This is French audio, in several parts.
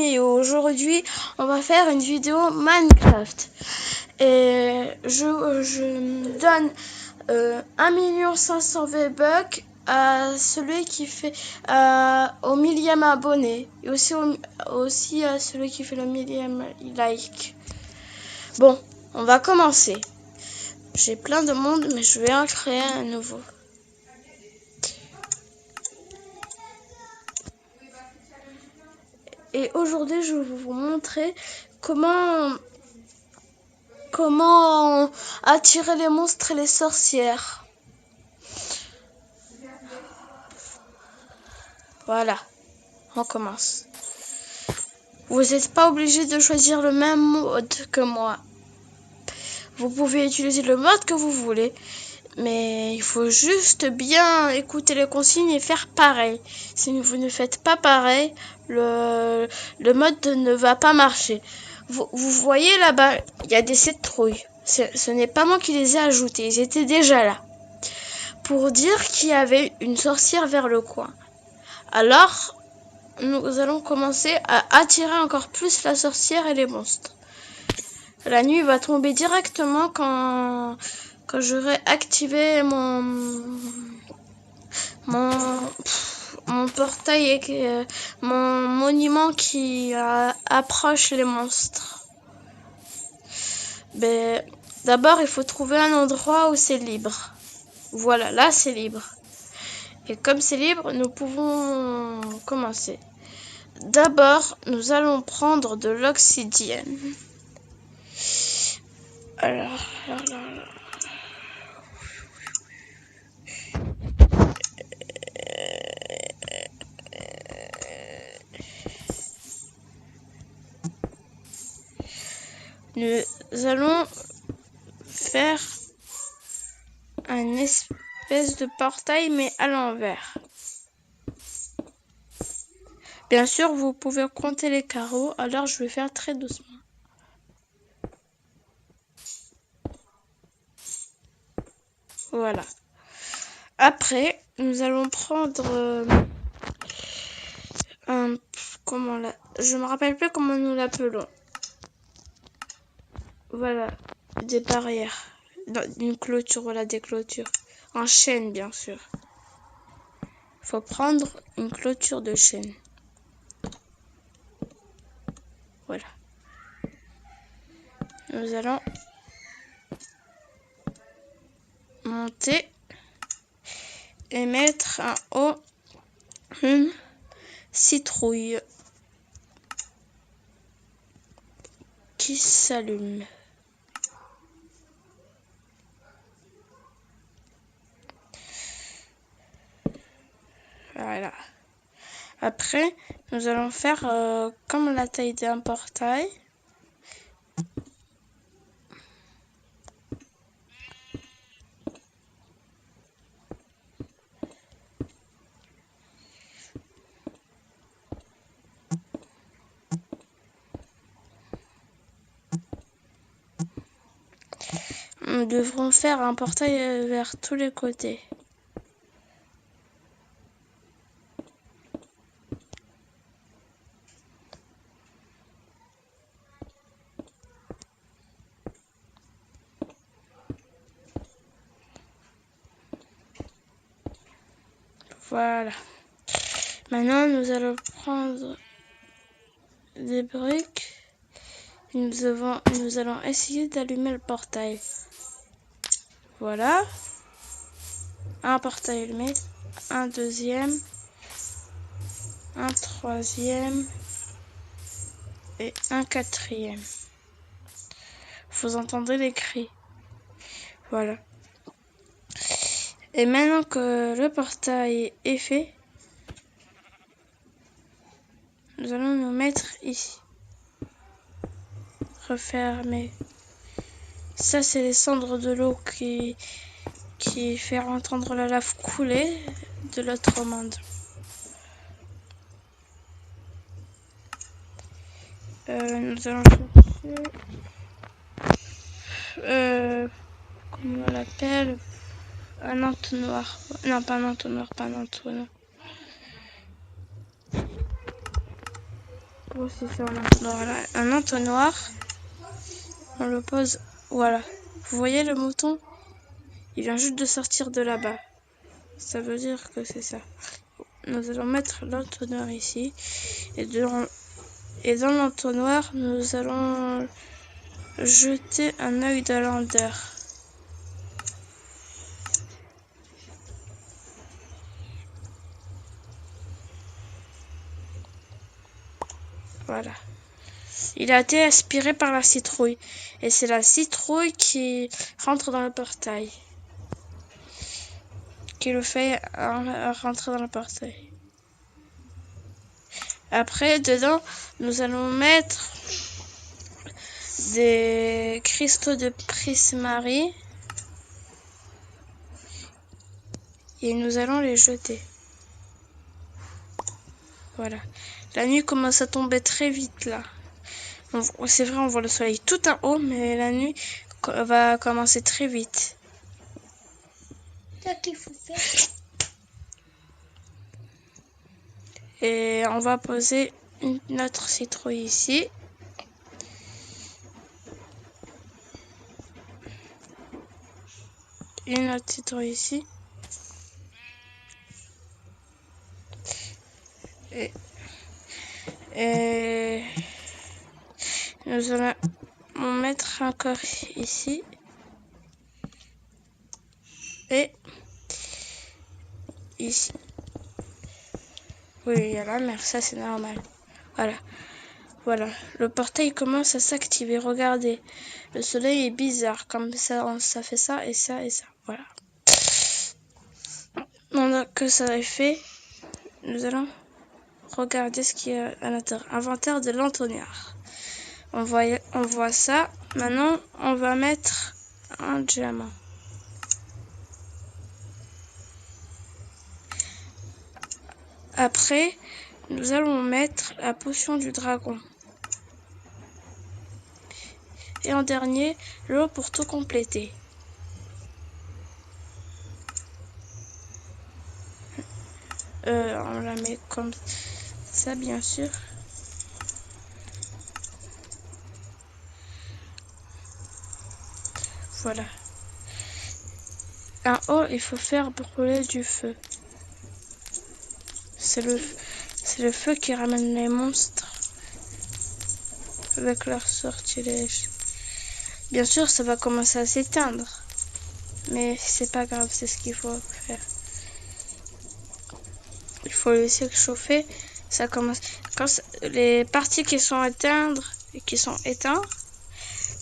Mio. Aujourd'hui, on va faire une vidéo Minecraft. Et je donne 1 500 000 V-Bucks à celui qui fait au millième abonné. Et aussi à celui qui fait le millième like. Bon, on va commencer. J'ai plein de monde, mais je vais en créer un nouveau. Et aujourd'hui, je vais vous montrer comment attirer les monstres et les sorcières. Voilà, on commence. Vous n'êtes pas obligé de choisir le même mode que moi. Vous pouvez utiliser le mode que vous voulez, mais il faut juste bien écouter les consignes et faire pareil. Si vous ne faites pas pareil, le mode ne va pas marcher. Vous voyez là-bas, il y a des citrouilles. Ce n'est pas moi qui les ai ajoutés, ils étaient déjà là. Pour dire qu'il y avait une sorcière vers le coin. Alors, nous allons commencer à attirer encore plus la sorcière et les monstres. La nuit va tomber directement quand j'aurai activé mon portail et mon monument qui approche les monstres. Mais d'abord, il faut trouver un endroit où c'est libre. Voilà, là c'est libre. Et comme c'est libre, nous pouvons commencer. D'abord, nous allons prendre de l'obsidienne. Alors. Nous allons faire un espèce de portail, mais à l'envers. Bien sûr, vous pouvez compter les carreaux, alors je vais faire très doucement. Voilà. Après, nous allons prendre je me rappelle plus comment nous l'appelons. Voilà, des barrières, une clôture, voilà, des clôtures. En chaîne, bien sûr. Il faut prendre une clôture de chaîne. Voilà. Nous allons monter et mettre en haut une citrouille qui s'allume. Voilà. Après, nous allons faire comme la taille d'un portail. Nous devrons faire un portail vers tous les côtés. Voilà. Maintenant, nous allons prendre des briques. Nous allons essayer d'allumer le portail. Voilà. Un portail allumé. Un deuxième. Un troisième. Et un quatrième. Vous entendez les cris. Voilà. Et maintenant que le portail est fait, nous allons nous mettre ici. Refermer. Ça, c'est les cendres de l'eau qui fait entendre la lave couler de l'autre monde. Nous allons chercher comment on l'appelle, un entonnoir. Non, pas un entonnoir, pas un entonnoir. Bon, c'est ça un entonnoir là. Un entonnoir, on le pose, voilà. Vous voyez le mouton? Il vient juste de sortir de là-bas. Ça veut dire que c'est ça. Nous allons mettre l'entonnoir ici. Et dans l'entonnoir, nous allons jeter un œil de lander. Voilà. Il a été aspiré par la citrouille. Et c'est la citrouille qui rentre dans le portail. Qui le fait rentrer dans le portail. Après, dedans, nous allons mettre des cristaux de prismarie. Et nous allons les jeter. Voilà. La nuit commence à tomber très vite là. C'est vrai, on voit le soleil tout en haut, mais la nuit va commencer très vite. C'est ça qu'il faut faire. Et on va poser notre citrouille ici. Une autre citrouille ici. Et nous allons mettre encore ici. Et ici. Oui, il y a la mer, ça c'est normal. Voilà. Voilà. Le portail commence à s'activer. Regardez. Le soleil est bizarre. Comme ça, ça fait ça et ça et ça. Voilà. Maintenant que ça est fait, nous allons regarder ce qu'il y a à l'intérieur. Inventaire de l'entonnoir. On voit ça. Maintenant, on va mettre un diamant. Après, nous allons mettre la potion du dragon. Et en dernier, l'eau pour tout compléter. On la met comme ça, bien sûr. Voilà. En haut, il faut faire brûler du feu. C'est le feu qui ramène les monstres avec leur sortilège. Bien sûr, ça va commencer à s'éteindre. Mais c'est pas grave, c'est ce qu'il faut faire. Il faut laisser chauffer. Ça commence. Quand les parties qui sont éteintes,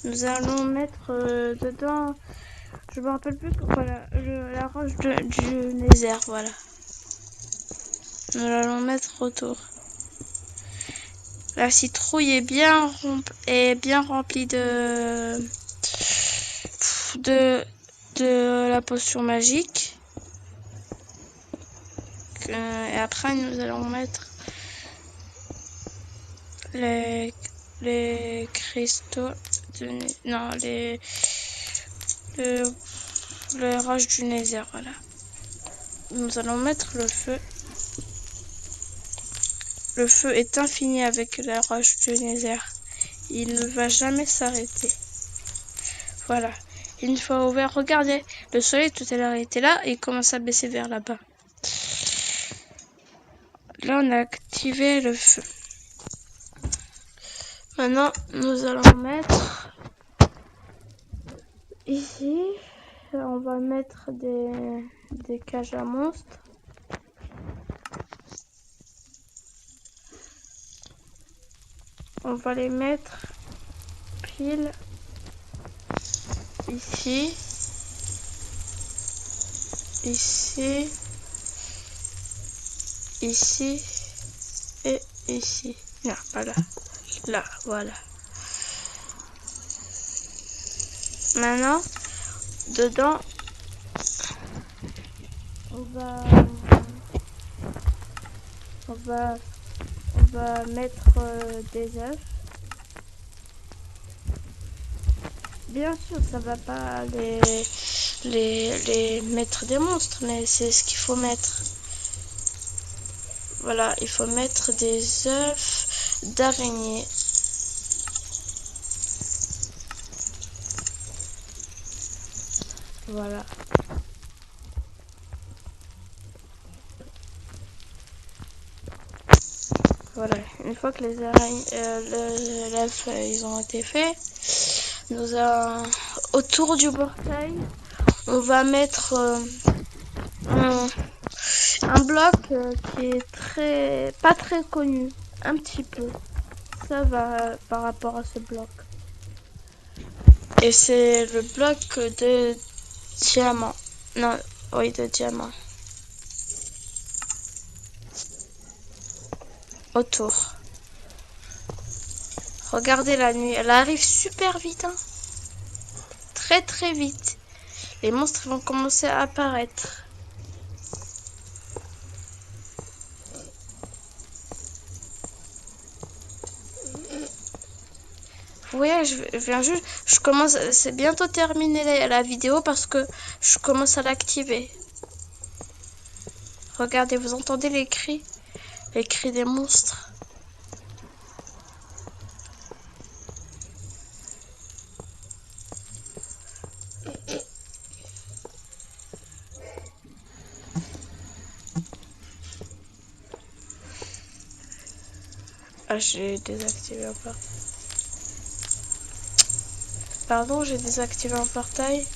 nous allons mettre dedans. Je me rappelle plus. Voilà, la roche du Nether. Voilà. Nous allons mettre autour. La citrouille est bien remplie de la potion magique. Et après, nous allons mettre les cristaux les roches du Nether. Voilà. Nous allons mettre le feu. Le feu est infini avec la roche du Nether. Il ne va jamais s'arrêter. Voilà. Une fois ouvert, regardez, le soleil tout à l'heure était là et il commence à baisser vers là-bas. Là, on a activé le feu. Maintenant, nous allons mettre ici, on va mettre des cages à monstres. On va les mettre pile ici, ici, ici et ici. Non, pas là. Là, voilà. Maintenant, dedans, on va mettre des œufs. Bien sûr, ça va pas les mettre des monstres, mais c'est ce qu'il faut mettre. Voilà, il faut mettre des œufs d'araignée. Voilà. Voilà, une fois que les araignées, l'œuf, ils ont été faits, nous allons, autour du portail, on va mettre un bloc qui est pas très connu, un petit peu. Ça va par rapport à ce bloc. Et c'est le bloc de diamant. Non, oui, de diamant. Autour. Regardez la nuit, elle arrive super vite, hein. Très très vite. Les monstres vont commencer à apparaître. Vous voyez, je viens juste, je commence, c'est bientôt terminé la vidéo parce que je commence à l'activer. Regardez, vous entendez les cris des monstres. Ah, j'ai désactivé un portail. Pardon, j'ai désactivé un portail.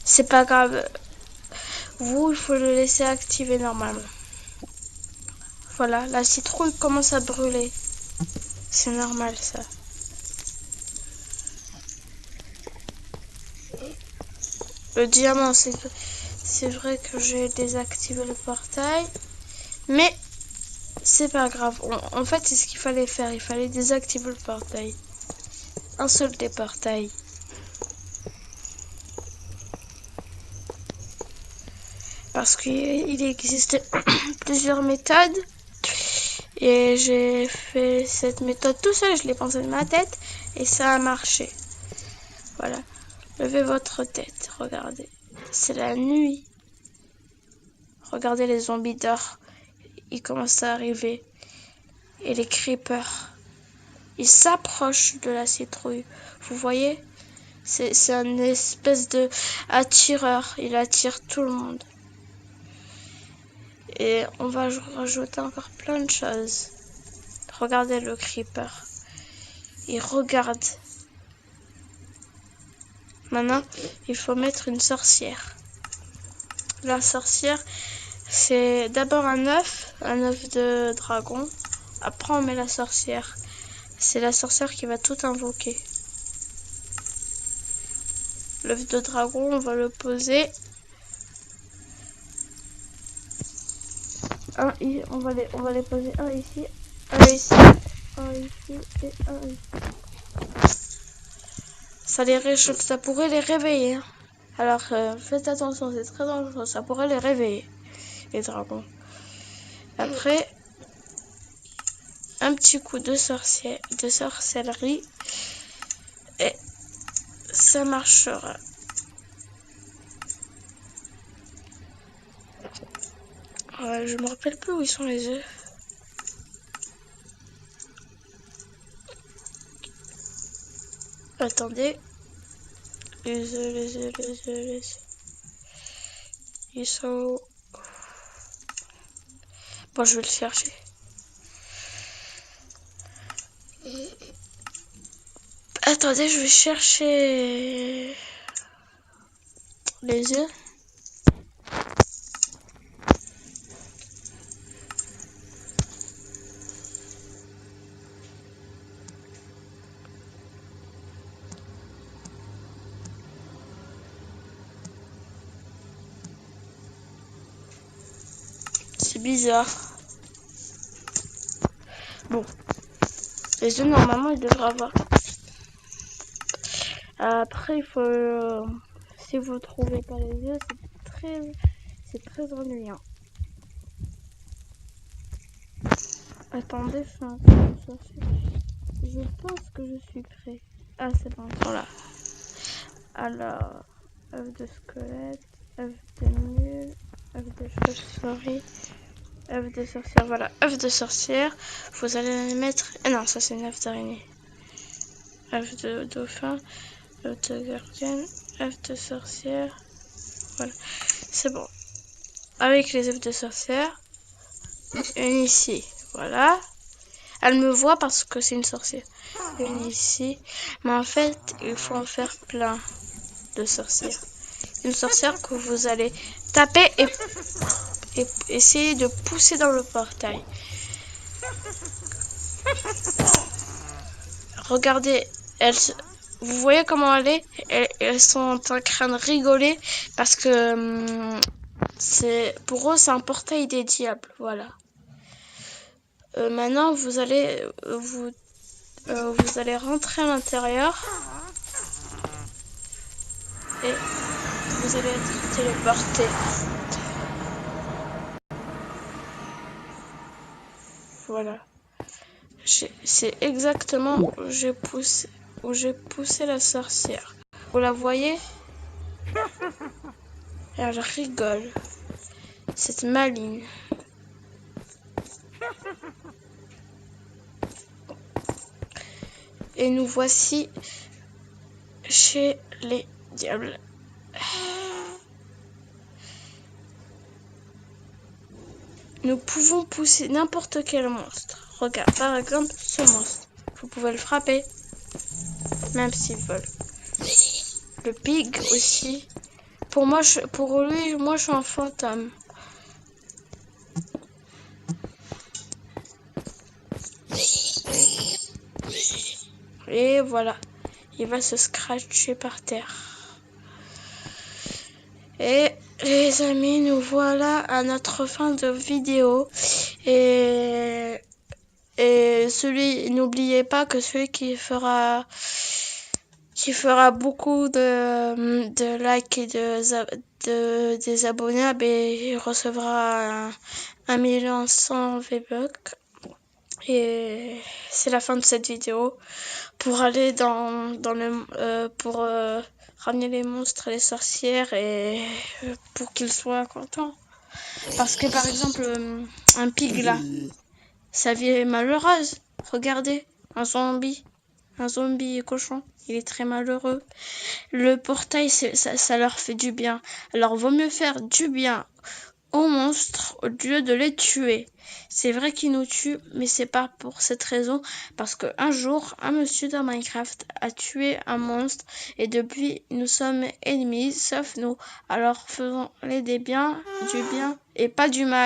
C'est pas grave. Vous, il faut le laisser activer normalement. Voilà, la citrouille commence à brûler. C'est normal ça. Le diamant, c'est vrai que j'ai désactivé le portail. Mais c'est pas grave. En fait, c'est ce qu'il fallait faire. Il fallait désactiver le portail. Un seul des portails. Parce qu'il existe plusieurs méthodes. Et j'ai fait cette méthode tout seul. Je l'ai pensé de ma tête. Et ça a marché. Voilà. Levez votre tête. Regardez. C'est la nuit. Regardez les zombies d'or. Ils commencent à arriver. Et les creepers. Ils s'approchent de la citrouille. Vous voyez? C'est un espèce de attireur. Il attire tout le monde. Et on va rajouter encore plein de choses. Regardez le creeper. Il regarde. Maintenant, il faut mettre une sorcière. La sorcière, c'est d'abord un œuf de dragon. Après, on met la sorcière. C'est la sorcière qui va tout invoquer. L'œuf de dragon, on va le poser. On va les poser un ici, un ici, un ici et un ici. Ça les réchauffe, ça pourrait les réveiller. Hein. Alors faites attention, c'est très dangereux, ça pourrait les réveiller, les dragons. Après, un petit coup de sorcellerie et ça marchera. Je me rappelle plus où ils sont les œufs. Attendez. Les œufs. Ils sont... Bon, je vais le chercher. Attendez, je vais chercher les œufs. C'est bizarre. Bon. Les œufs, normalement, ils devraient avoir. Après, il faut... si vous trouvez pas les œufs, c'est très ennuyant. Attendez, je pense que je suis prêt. Ah, c'est bon, voilà. Alors, œuf de squelette, œuf de mule, œuf de chauve-souris, œuf de sorcière, voilà, œuf de sorcière. Vous allez les mettre... Ah non, ça c'est une œuf d'araignée. œuf de dauphin, œuf de gardienne, œuf de sorcière. Voilà, c'est bon. Avec les œufs de sorcière, une ici, voilà. Elle me voit parce que c'est une sorcière. Une ici. Mais en fait, il faut en faire plein de sorcières. Une sorcière que vous allez taper et essayer de pousser dans le portail. Regardez, vous voyez comment elle est? Elles sont en train de rigoler parce que pour eux c'est un portail des diables. Voilà. Maintenant vous allez vous allez rentrer à l'intérieur et vous allez être téléporté. Voilà. C'est exactement où j'ai poussé la sorcière. Vous la voyez? Elle rigole. Cette maligne. Et nous voici chez les diables. Nous pouvons pousser n'importe quel monstre. Regarde, par exemple, ce monstre. Vous pouvez le frapper, même s'il vole. Le pig aussi. Pour lui, moi, je suis un fantôme. Et voilà, il va se scratcher par terre. Et les amis, nous voilà à notre fin de vidéo. Et n'oubliez pas que celui qui fera beaucoup de likes et des abonnés, il recevra 1 100 000 V-Bucks. Et c'est la fin de cette vidéo. Pour aller pour ramener les monstres et les sorcières et pour qu'ils soient contents. Parce que par exemple, un pig là, sa vie est malheureuse. Regardez, un zombie cochon, il est très malheureux. Le portail, ça leur fait du bien. Alors vaut mieux faire du bien aux monstres au lieu de les tuer. C'est vrai qu'ils nous tuent, mais c'est pas pour cette raison, parce qu'un jour, un monsieur dans Minecraft a tué un monstre et depuis nous sommes ennemis, sauf nous. Alors faisons-les du bien et pas du mal.